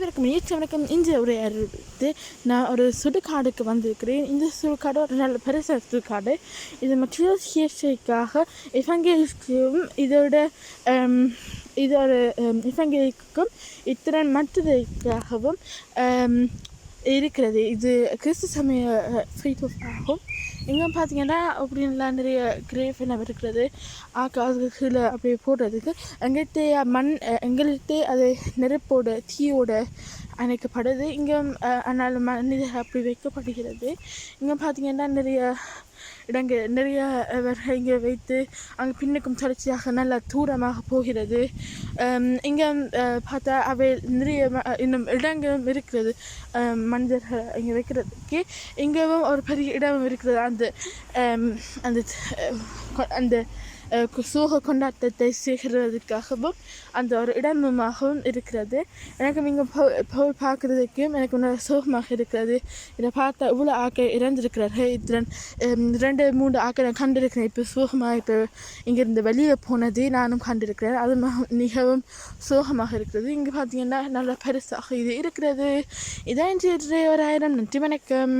அனைவருக்கும் நேற்று வணக்கம். இந்த உரையாடுறது நான் ஒரு சுடுகாடுக்கு வந்திருக்கிறேன். இந்த சுடுகாடு ஒரு நல்ல பெருசாக சுடுகாடு. இது மற்ற சிகிச்சைக்காக இவங்கேக்கும் இதோட இவங்கேக்கும் இத்திறன் மற்றதைக்காகவும் இருக்கிறது. இது கிறிஸ்து சமய ஃப்ரீடோஃப் ஆகும். இங்கே பார்த்தீங்கன்னா அப்படின்லாம் நிறைய கிரேவ் எல்லாம் இருக்கிறது. அதுக்கு கீழே அப்படியே போடுறதுக்கு எங்கள்கிட்ட அது நெருப்போட தீயோட அணைக்கப்படுது. இங்கே அதனால் மனிதர் அப்படி வைக்கப்படுகிறது. இங்கே பார்த்தீங்கன்னா நிறைய இங்கே வைத்து அங்கே பின்னுக்கும் தொடர்ச்சியாக நல்லா தூரமாக போகிறது. இங்கே பார்த்தா அவை நிறைய இன்னும் இடங்களும் இருக்கிறது மனிதர்கள் இங்கே வைக்கிறதுக்கு. இங்கேவும் ஒரு பெரிய இடமும் இருக்கிறது. அந்த அந்த சோக கொண்டாட்டத்தை சேகரிக்கிறதுக்காகவும் அந்த ஒரு இடமுமாகவும் இருக்கிறது. எனக்கு இங்கே போய் பார்க்குறதுக்கும் எனக்கு ஒன்று சோகமாக இருக்கிறது. இதை பார்த்தா இவ்வளோ ஆக்கள் இறந்துருக்கிறார்கள். இதில் 2-3 ஆக்கள் நான் கண்டிருக்கிறேன். இப்போ சோகமாக இப்போ இங்கேருந்து வெளியே போனது நானும் கண்டிருக்கிறேன். அது மிகவும் சோகமாக இருக்கிறது. இங்கே பார்த்தீங்கன்னா நல்லா பெருசாக இது இருக்கிறது. இதான் ஒரு 1000 நன்றி வணக்கம்.